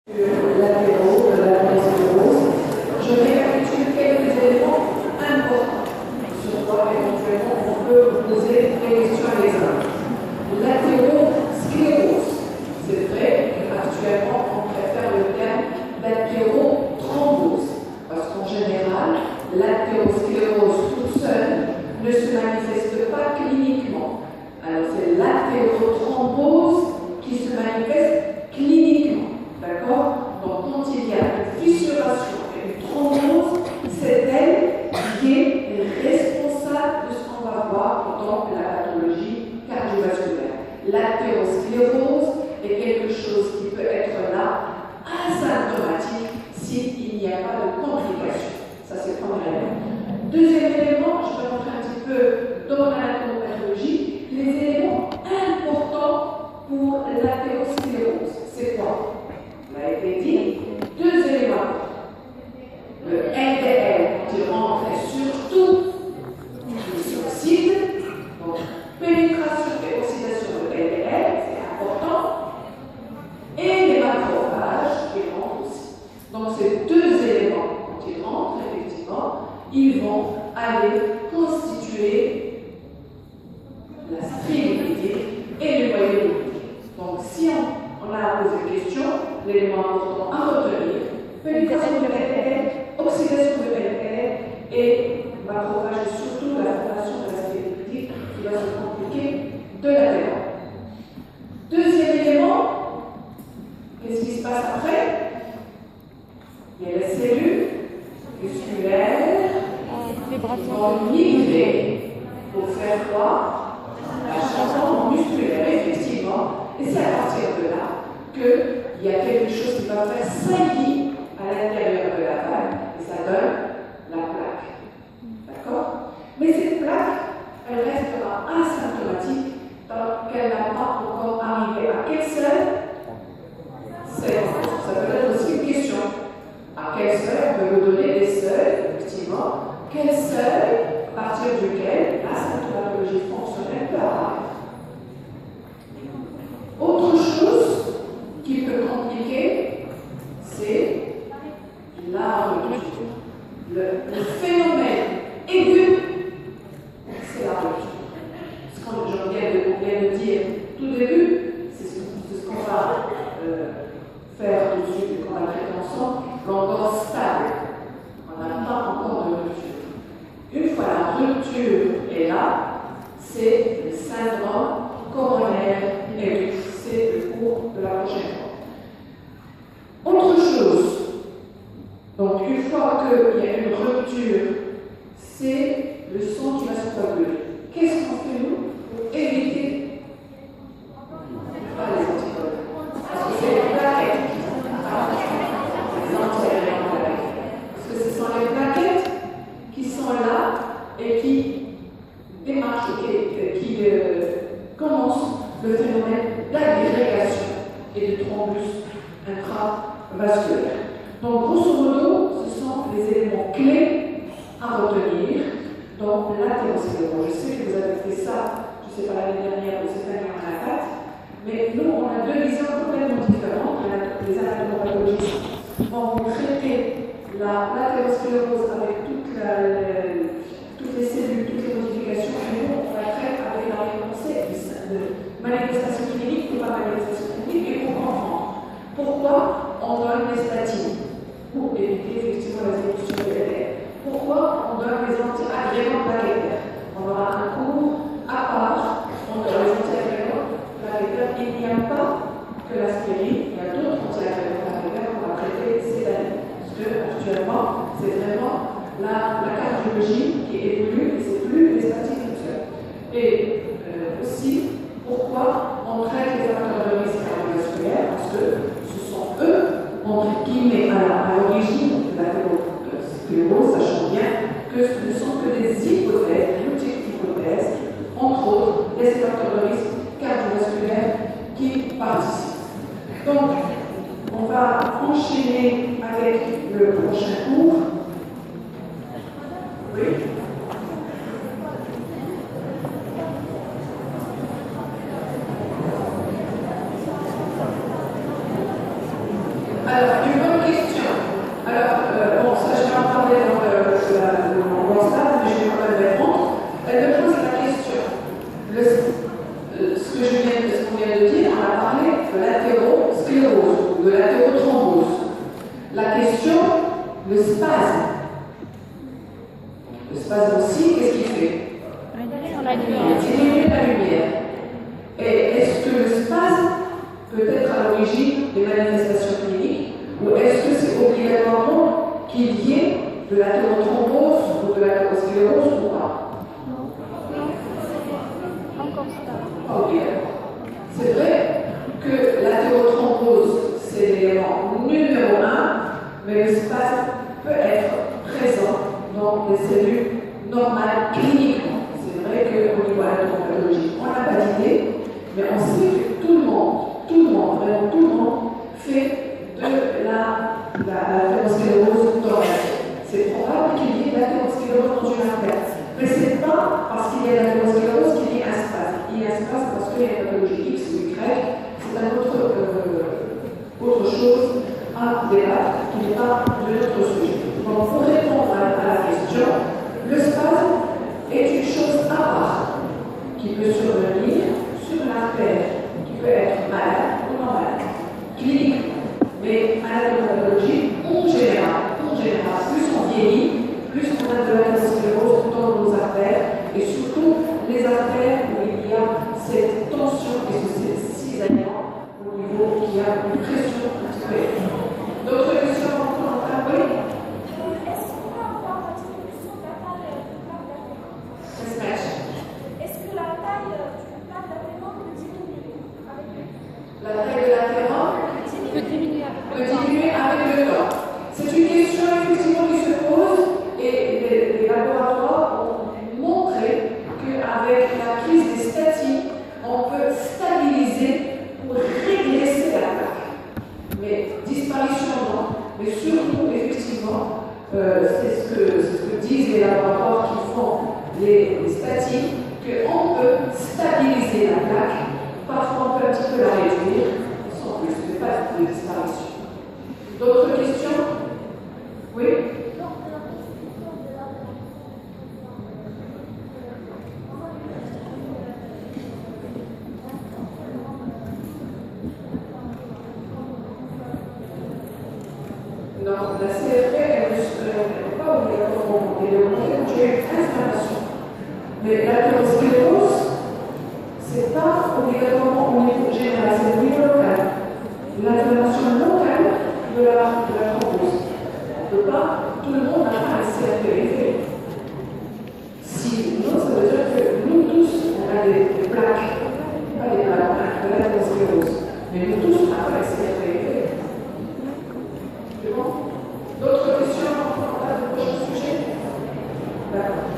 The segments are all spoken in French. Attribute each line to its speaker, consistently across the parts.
Speaker 1: l'apéro, de l'athérosclérose. Je récapitule quelques éléments importants sur quoi éventuellement on peut poser des questions à l'examen. L'athérosclérose, c'est vrai qu'actuellement on préfère le terme d'athérothrombose, parce qu'en général, l'athérosclérose toute seule ne se manifeste pas cliniquement. Alors c'est l'athérothrombose qui se manifeste cliniquement. D'accord? Donc, quand il y a une fissuration et une thrombose, c'est elle qui est responsable de ce qu'on va voir dans la pathologie cardiovasculaire. L'athérosclérose est quelque chose qui peut être là, asymptomatique, s'il n'y a pas de complications. Ça, c'est le premier élément. Deuxième élément, je vais montrer un petit peu dans l'anatomopathologie, les éléments importants pour l'athérosclérose. C'est quoi? Il a été dit, deux éléments. Le LDL, qui rentre surtout qui s'oxyde, donc pénétration et oxydation de LDL, c'est important, et les macrophages qui rentrent aussi. Donc ces deux éléments, quand ils rentrent, effectivement, ils vont aller constituer la strie lipidique et le noyau lipidique. Donc si on a posé question, l'élément important à retenir, pénétration de LDL, oxydation de LDL et macrophage et surtout la formation de la strie lipidique qui va se compliquer de l'adhésion. Deuxième élément, qu'est-ce qui se passe après? Il y a les cellules musculaires qui vont migrer pour faire quoi? La changement musculaire, effectivement, et c'est à partir de là qu'il y a quelque chose qui va faire saillir à l'intérieur de la vague, et ça donne la plaque. D'accord? Mais cette plaque, elle restera asymptomatique tant qu'elle n'a pas encore arrivé à quel seuil? Ça peut être aussi une question. À quel seuil? On peut vous donner des seuils, effectivement. Quel seuil, à partir duquel la symptomatologie fonctionnelle peut arriver? Autre chose qui peut compliquer, c'est la rupture. Le phénomène aigu, c'est la rupture. Ce qu'on vient de dire tout début, c'est ce qu'on va faire tout de suite, qu'on va traiter ensemble, l'encore stable. On n'a pas encore de rupture. Une fois la rupture est là, c'est le syndrome coronaire aigu. C'est le cours de la prochaine fois. Autre chose, donc une fois qu'il y a une rupture, c'est le sang qui va se coaguler. Qu'est-ce qu'on fait nous pour éviter les anticorps? Parce que c'est les plaquettes qui sont parce que ce sont les plaquettes qui sont là et qui démarchent, qui commencent le phénomène d'agrégation et de thrombus intravasculaire. Donc, grosso modo, ce sont les éléments clés à retenir dans l'athérosclérose. Je sais que vous avez fait ça, je ne sais pas l'année dernière ou cette année en a 4, mais nous, on a deux visions complètement différentes. Les anatomopathologistes vont vous traiter l'athérosclérose avec toutes les cellules, toutes les modifications, et nous, on la traite avec la réponse de manifestation clinique ou pas manifestation clinique et pour comprendre. Pourquoi on donne des statines? Pour éviter effectivement la évolution de LDL. Pourquoi on donne des anti-agrégants plaquettaires? On aura un cours à part, on donne les anti-agrégants plaquettaires. Il n'y a pas que l'aspirine, il y a d'autres anti-agrégants plaquettaires qu'on va traiter cette année. Parce qu'actuellement, c'est vraiment la cardiologie qui évolue et c'est plus les statines tout seul. Et aussi, pourquoi on traite les facteurs de risque cardiovasculaire? Parce que ce sont eux, entre guillemets, à l'origine de l'athérosclérose, sachant bien que ce ne sont que des hypothèses, des multiples hypothèses, entre autres, les facteurs de risque cardiovasculaire qui participent. Donc, on va enchaîner avec le prochain cours. Oui. Alors, une bonne question. Alors, bon, ça, je vais en parler dans mon WhatsApp, mais je vais quand même répondre. Elle me pose la question. Ce qu'on vient de dire, on a parlé de l'athérosclérose, de l'athérothrombose. La question, le spasme. Le spasme aussi, qu'est-ce qu'il fait? Il diminue la lumière. Et est-ce que le spasme peut être à l'origine des manifestations cliniques, ou est-ce que c'est obligatoirement qu'il y ait de l'athérothrombose ou de l'athérosclérose ou pas? Pas obligatoire. C'est vrai que l'athérothrombose, c'est l'élément numéro 1, mais le spasme peut être présent dans les cellules normales cliniquement. C'est vrai qu'au niveau anatomopathologique, on n'a pas d'idée, mais on sait que tout le monde, vraiment tout le monde, fait de l'athérosclérose dans la vie. C'est probable qu'il y ait de l'athérosclérose dans une artère. Mais ce n'est pas parce qu'il y a de l'athérosclérose qu'il y ait un spasme. Il y a un spasme parce qu'il y a une pathologie X ou Y. C'est une autre chose à débattre qui n'est pas de notre sujet. Donc, pour répondre à la question, le spasme est une chose à part qui peut survenir sur l'artère, qui peut être malade ou non malade, cliniquement. Mais à la pathologie, en général, plus on vieillit, plus on a de l'athérosclérose dans nos artères, et surtout les artères où il y a cette tension et ce cisaillement au niveau qui a une pression un petit peu élevée. D'autres questions encore? Ah oui?
Speaker 2: Est-ce qu'on peut avoir la diminution de la taille du plaque d'athérothrombose? Est-ce que la taille du plaque d'athérothrombose peut diminuer avec le temps?
Speaker 1: La taille de l'athérothrombose peut diminuer avec le temps. C'est une question effectivement qui se pose et les laboratoires ont montré qu'avec la prise des statines, on peut stabiliser pour régresser la plaque. Mais disparition non, mais surtout effectivement, c'est ce que disent les laboratoires qui font les statines, qu'on peut stabiliser la plaque, parfois on peut un petit peu la réduire, sans plus, ce n'est pas de disparition. D'autres questions? Oui? Non, la CFP, elle n'est pas obligatoirement une inflammation. Mais l'athérosclérose, ce n'est pas obligatoirement au niveau général, c'est au niveau local. L'inflammation locale de la thrombose. On ne peut pas, tout le monde n'a pas un CRP élevé. Sinon, ça veut dire que nous tous, on a des plaques, pas des plaques, on a de l'athérosclérose. Mais nous tous, on n'a pas un CRP élevé. C'est bon? D'autres questions à de prochain sujet? D'accord.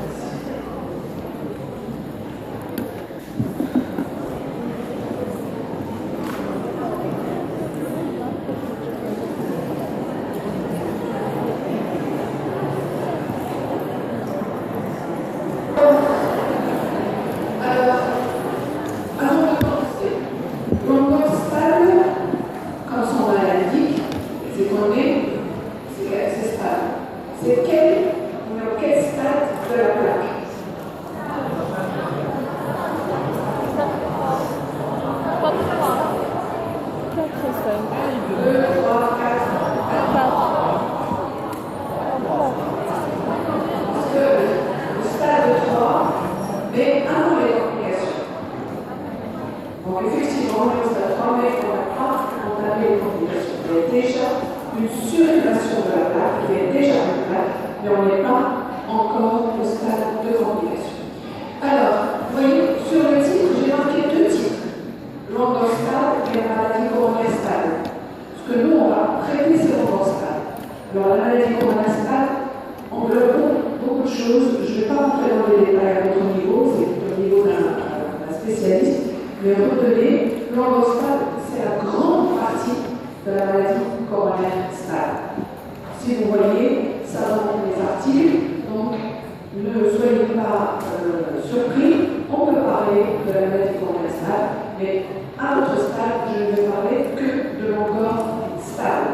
Speaker 1: Mais à notre stade, je ne vais parler que de l'engorge stable.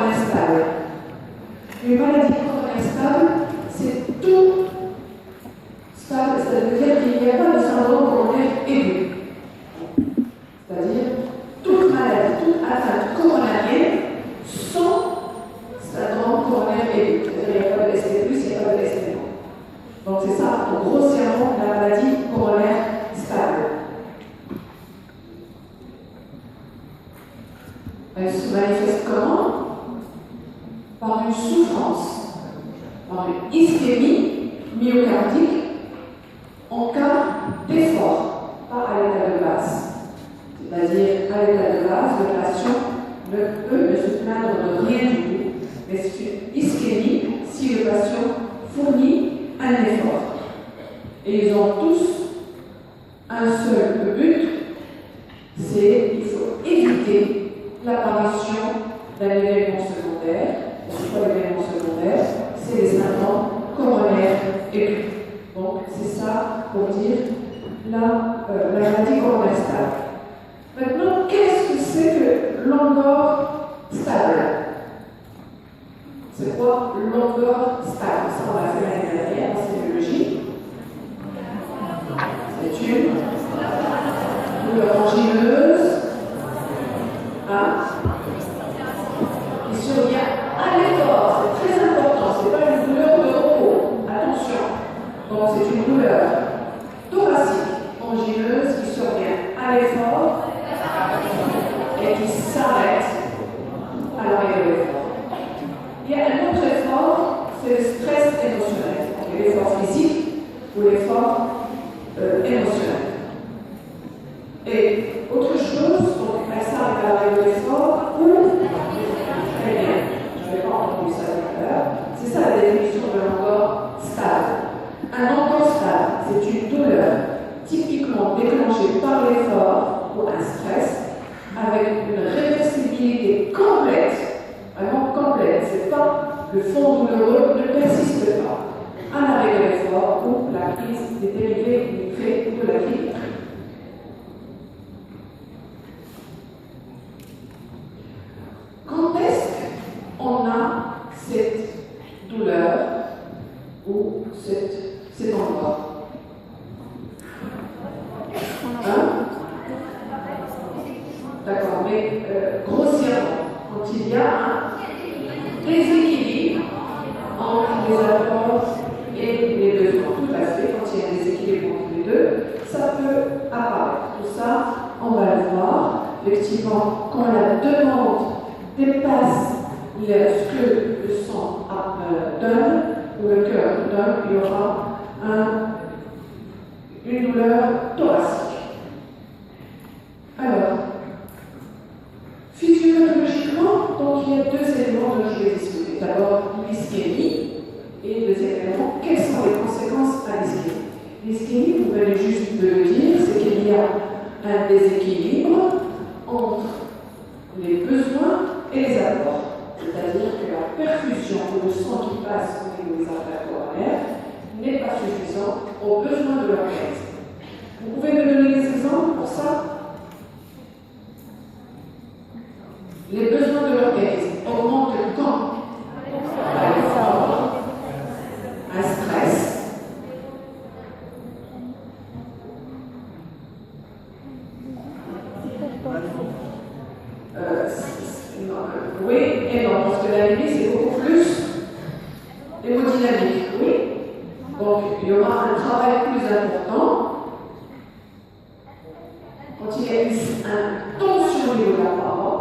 Speaker 1: coronaire stable. Une maladie coronaire stable, c'est tout stable, ça veut dire qu'il n'y a pas de syndrome coronaire aigu. C'est-à-dire, toute maladie, toute atteinte coronarienne sans syndrome coronaire aigu. C'est-à-dire qu'il n'y a pas de ST+, il n'y a pas de ST-. Donc c'est ça, grossièrement, la maladie coronaire stable. Elle se manifeste comment? Par une souffrance, par une ischémie myocardique en cas d'effort, pas à l'état de base. C'est-à-dire, à l'état de base, le patient ne se plaindre de rien du tout, mais c'est une ischémie si le patient fournit un effort. Et ils ont tous un seul but, c'est qu'il faut éviter l'apparition d'un événement secondaire. C'est quoi l'événement secondaire? C'est les syndromes coronaires aigus. Donc c'est ça pour dire la maladie coronaire stable. Maintenant, qu'est-ce que c'est que l'angor stable? C'est quoi l'angor stable? Ça, on l'a fait l'année dernière en sémiologie. C'est une douleur angineuse qui survient à l'effort. C'est très important. Ce n'est pas une douleur de repos. Attention. Donc c'est une douleur thoracique angineuse qui survient à l'effort et qui s'arrête à l'arrêt de l'effort. Il y a un autre effort, c'est le stress émotionnel. Donc l'effort physique ou l'effort émotionnel. Et autre chose, donc elle s'arrête à l'arrêt de l'effort ou très bien, je n'avais pas entendu ça tout à l'heure, c'est ça la définition de l'angor stable. Un angor stable, c'est une douleur typiquement déclenchée par l'effort ou un stress avec une réversibilité complète, vraiment complète. C'est pas le fond douloureux ne persiste pas à l'arrêt de l'effort ou la crise des dérivés du fait de la crise. Quand est-ce qu'on a cette douleur ou cet endroit? D'accord, mais grossièrement, quand il y a un déséquilibre entre les apports et les besoins, tout à fait, quand il y a un déséquilibre entre les deux, ça peut apparaître. Tout ça, on va le voir. Effectivement, quand la demande dépasse ce que le sang donne, ou le cœur donne, il y aura une douleur thoracique. Alors, physiologiquement, donc il y a deux éléments dont je vais discuter. D'abord, l'ischémie, et deuxième élément, quelles sont les conséquences à l'ischémie? L'ischémie, vous venez juste de le dire, c'est qu'il y a un déséquilibre entre les besoins et les apports. C'est-à-dire que la perfusion ou le sang qui passe au niveau des artères coronaires n'est pas suffisant aux besoins de l'organisme. Vous pouvez me donner des exemples pour ça? Les besoins de l'organisme augmentent quand? Par l'effort, un stress, oui et non, parce que l'anémie c'est beaucoup plus hémodynamique, oui. Donc il y aura un travail plus important. Quand il y a une tension au niveau de la paroi,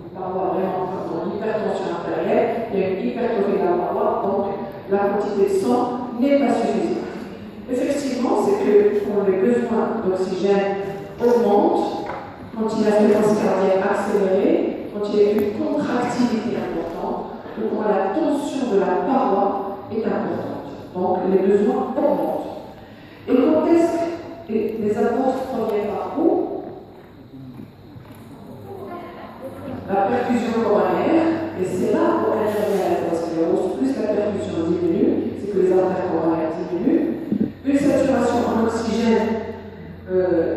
Speaker 1: une paroi vraiment comme l'hypertension artérielle, il y a une hypertrophie de la paroi, donc la quantité de sang n'est pas suffisante. Effectivement, c'est que quand les besoins d'oxygène augmentent, quand il y a la fréquence cardiaque accélérée, quand il y a une contractilité importante, ou quand la tension de la paroi est importante. Donc les besoins augmentent. Et quand est-ce que les apports proviennent par où? La perfusion coronaire, et c'est là où intervient l'athérosclérose. Plus la perfusion diminue, c'est que les artères coronaires diminuent. Une saturation en oxygène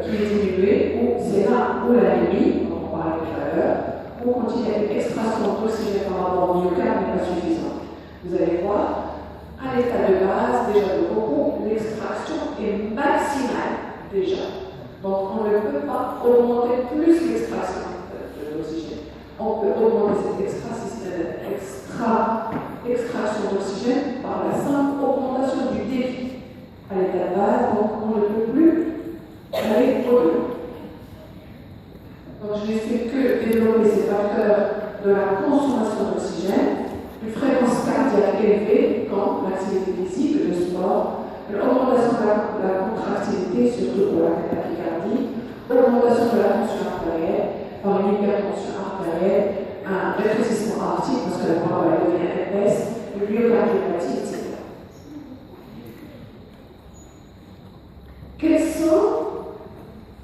Speaker 1: qui est diminuée, c'est là où l'anémie, dont on parlait tout à l'heure, ou quand il y a une extraction d'oxygène par rapport au myocarde n'est pas suffisante. Vous allez voir, à l'état de base, déjà de repos, l'extraction est maximale déjà. Donc on ne peut pas augmenter plus l'extraction de l'oxygène. On peut augmenter cette extraction d'oxygène par la simple augmentation du débit à l'état de base, donc on ne peut plus aller au-delà. Donc je n'ai fait que développer ces facteurs de la consommation d'oxygène, une fréquence cardiaque élevée quand l'activité physique, le sport, l'augmentation de la contractilité, surtout pour la tachycardie, l'augmentation de la tension artérielle par une hypertension artérielle, un rétrécissement aortique parce que la parole devient épaisse, une myocardiopathie, etc. Quels sont?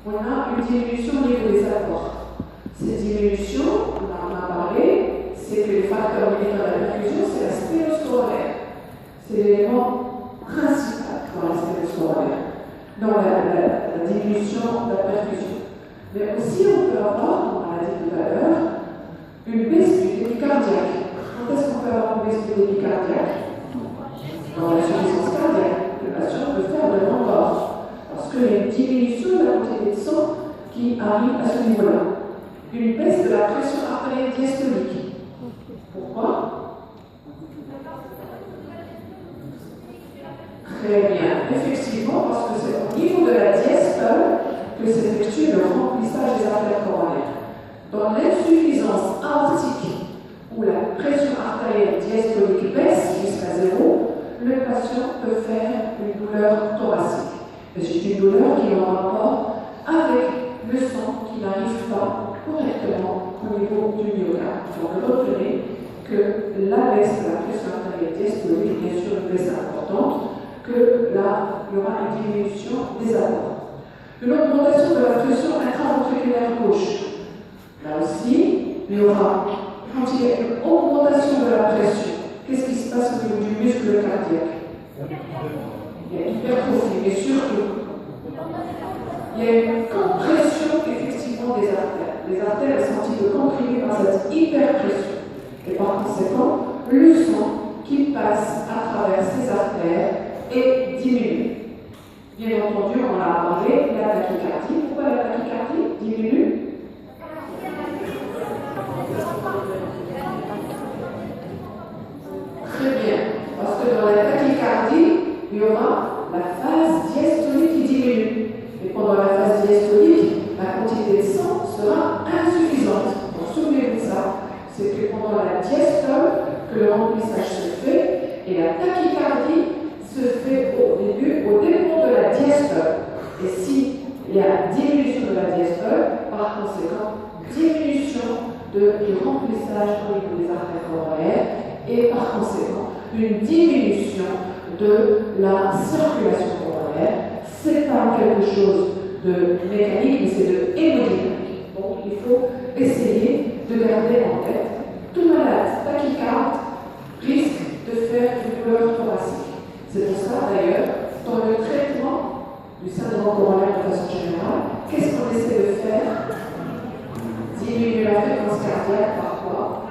Speaker 1: On a une diminution au niveau des apports. Cette diminution, on en a parlé, c'est que les facteurs liés à la perfusion, c'est la sténosporaire. C'est l'élément principal dans la sténosporaire, dans la diminution de la perfusion. Mais aussi, on peut avoir, on l'a dit tout à l'heure, une baisse du débit cardiaque. Quand est-ce qu'on peut avoir une baisse du débit cardiaque? Dans l'insuffisance cardiaque, le patient peut faire de l'endort, parce qu'il y a une diminution de la quantité de sang qui arrive à ce niveau-là. Une baisse de la pression artérielle diastolique. Pourquoi? Très bien. Effectivement, parce que c'est au niveau de la diastole que s'effectue le remplissage des artères coronaires. Dans l'insuffisance aortique, où la pression artérielle diastolique baisse jusqu'à 0, le patient peut faire une douleur thoracique. Mais c'est une douleur qui est en rapport avec le sang qui n'arrive pas correctement au niveau du myocarde. Donc retenez que la baisse de la pression artérielle diastolique, bien sûr une baisse importante, que là, il y aura une diminution des apports. Une augmentation de la pression intraventriculaire gauche. Là aussi, il y aura, quand il y a une augmentation de la pression, qu'est-ce qui se passe au niveau du muscle cardiaque? Il y a une hypertrophie, mais surtout, il y a une compression effectivement des artères. Les artères sont un petit peu comprimées par cette hyperpression. Et par conséquent, le sang qui passe à travers ces artères est diminué. Bien entendu, on en a parlé, la tachycardie. Pourquoi la tachycardie diminue? Très bien, parce que dans la tachycardie, il y aura la phase diastolique qui diminue. Et pendant la phase diastolique, la quantité de sang sera insuffisante. Donc souvenez-vous de ça, c'est que pendant la diastole que le remplissage se fait, et la tachycardie se fait au début au dépend de la diastole. Et si il y a diminution de la diastole, par conséquent, diminution du remplissage au niveau des artères coronaires, et par conséquent, une diminution de la circulation coronaire. C'est pas quelque chose de mécanique, mais c'est de hémodynamique. Donc il faut essayer de garder en tête, tout malade tachycarde risque de faire une douleur thoracique. C'est pour ça d'ailleurs, dans le traitement du syndrome coronaire de façon générale, qu'est-ce qu'on essaie de faire? Diminuer la fréquence cardiaque par quoi?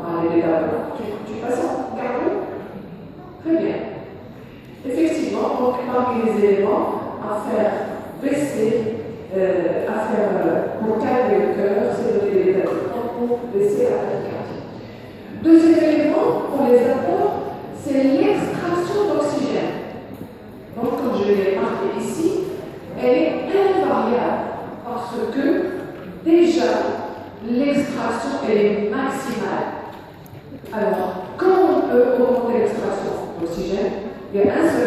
Speaker 1: Par les débats. Tu passes en cardio? Très bien. Effectivement, donc parmi les éléments à faire baisser, pour calmer le cœur, c'est de donner des traitements pour baisser la tachycardie. Deuxième élément pour les apports, c'est l'extraction d'oxygène. Donc, comme je l'ai marqué ici, elle est invariable parce que déjà l'extraction elle est maximale. Alors, comment on peut augmenter l'extraction d'oxygène? Il y a un seul